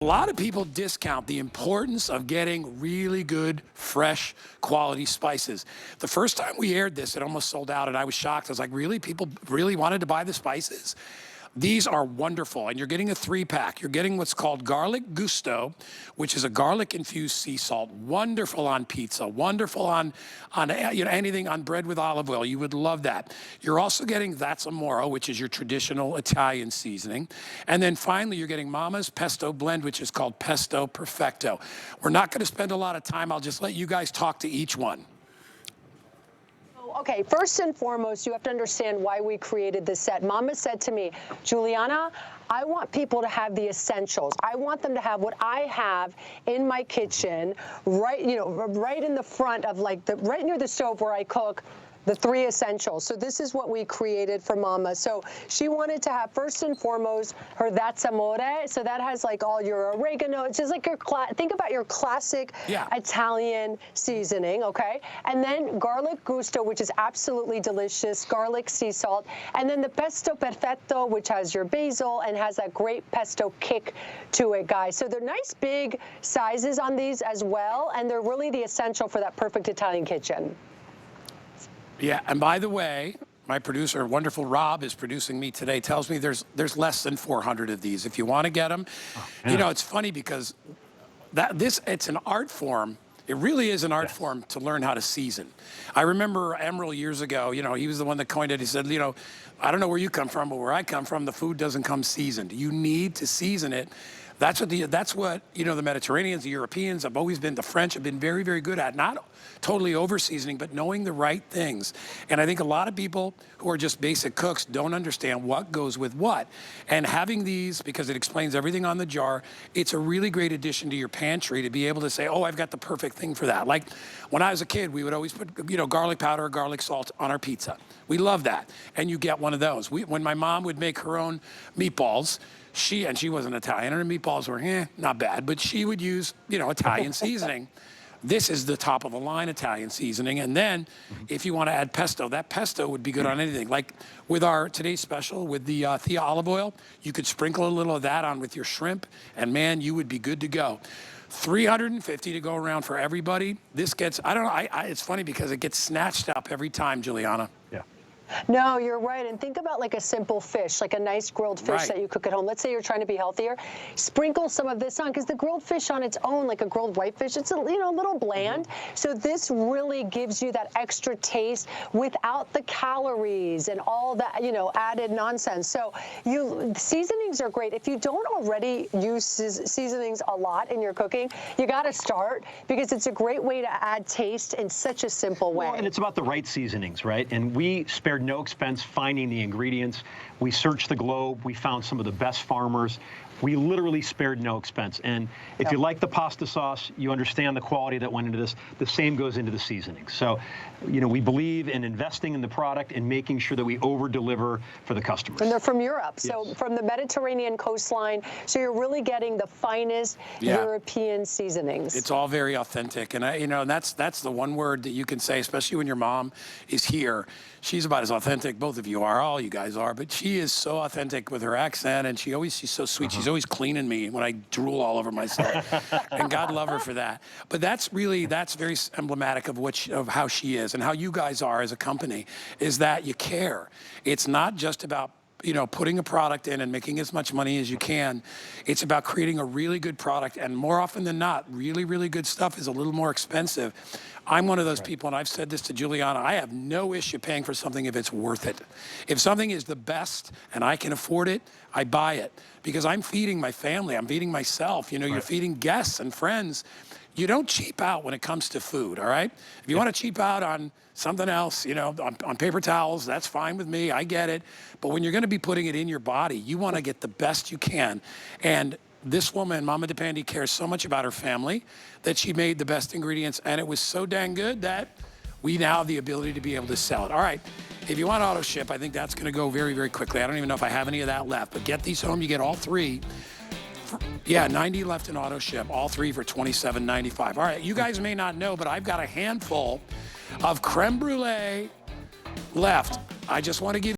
A lot of people discount the importance of getting really good, fresh, quality spices. The first time we aired this, it almost sold out, and I was shocked. I was like, really? People really wanted to buy the spices? These are wonderful, and you're getting a 3-pack. You're getting what's called garlic gusto, which is a garlic-infused sea salt. Wonderful on pizza, wonderful on anything on bread with olive oil. You would love that. You're also getting that's Amore, which is your traditional Italian seasoning. And then finally, you're getting Mama's Pesto blend, which is called Pesto Perfetto. We're not going to spend a lot of time. I'll just let you guys talk to each one. Okay, first and foremost, you have to understand why we created this set. Mama said to me, Juliana, I want people to have the essentials. I want them to have what I have in my kitchen, right, right in the front of right near the stove where I cook. The 3 essentials. So this is what we created for Mama. So she wanted to have, first and foremost, her That's Amore. So that has like all your oregano. It's just like your, think about your classic Italian seasoning, okay? And then garlic gusto, which is absolutely delicious, garlic sea salt. And then the Pesto Perfetto, which has your basil and has that great pesto kick to it, guys. So they're nice big sizes on these as well. And they're really the essential for that perfect Italian kitchen. Yeah, and by the way, my producer, wonderful Rob, is producing me today, tells me there's less than 400 of these. If you want to get them, you know, it's funny because it's an art form. It really is an art form to learn how to season. I remember Emerald years ago, you know, he was the one that coined it. He said, you know, I don't know where you come from, but where I come from, the food doesn't come seasoned. You need to season it. That's what you know, the Mediterraneans, the Europeans have always been, the French have been very, very good at, not totally over seasoning, but knowing the right things. And I think a lot of people who are just basic cooks don't understand what goes with what. And having these, because it explains everything on the jar, it's a really great addition to your pantry to be able to say, oh, I've got the perfect thing for that. Like when I was a kid, we would always put, you know, garlic powder or garlic salt on our pizza. We love that. And you get one of those. When my mom would make her own meatballs, she wasn't Italian, her meatballs were not bad, but she would use, you know, Italian seasoning. This is the top of the line Italian seasoning. And then if you want to add pesto, that pesto would be good on anything. Like with our today's special with the Thea olive oil, you could sprinkle a little of that on with your shrimp, and man, you would be good to go. 350 to go around for everybody. This gets, I don't know, it's funny because it gets snatched up every time, Juliana. Yeah. No, you're right. And think about like a simple fish, like a nice grilled fish that you cook at home. Let's say you're trying to be healthier. Sprinkle some of this on, because the grilled fish on its own, like a grilled whitefish, it's a little bland. So this really gives you that extra taste without the calories and all that, you know, added nonsense. So seasonings are great. If you don't already use seasonings a lot in your cooking, you got to start, because it's a great way to add taste in such a simple way. Well, and it's about the right seasonings, right? And we spared no expense finding the ingredients. We searched the globe. We found some of the best farmers. We literally spared no expense. And if you like the pasta sauce, you understand the quality that went into this. The same goes into the seasoning. So, you know, we believe in investing in the product and making sure that we over-deliver for the customers. And they're from Europe, so from the Mediterranean coastline. So you're really getting the finest European seasonings. It's all very authentic, and you know, that's the one word that you can say, especially when your mom is here. She's about as authentic, both of you are, all you guys are, but she is so authentic with her accent, and she's so sweet. She's always cleaning me when I drool all over myself, and God love her for that. But that's very emblematic of how she is and how you guys are as a company, is that you care. It's not just about, you know, putting a product in and making as much money as you can. It's about creating a really good product, and more often than not, really, really good stuff is a little more expensive. I'm one of those people, and I've said this to Juliana, I have no issue paying for something if it's worth it. If something is the best and I can afford it, I buy it, because I'm feeding my family, I'm feeding myself, you know, you're feeding guests and friends. You don't cheap out when it comes to food, all right? If you want to cheap out on something else, you know, on paper towels, that's fine with me, I get it. But when you're going to be putting it in your body, you want to get the best you can. And this woman, Mama DePandi, cares so much about her family that she made the best ingredients, and it was so dang good that we now have the ability to be able to sell it. All right, if you want auto ship, I think that's going to go very, very quickly. I don't even know if I have any of that left, but get these home. You get all 3. Yeah, 90 left in auto ship, all 3 for $27.95. All right, you guys may not know, but I've got a handful of creme brulee left. I just want to give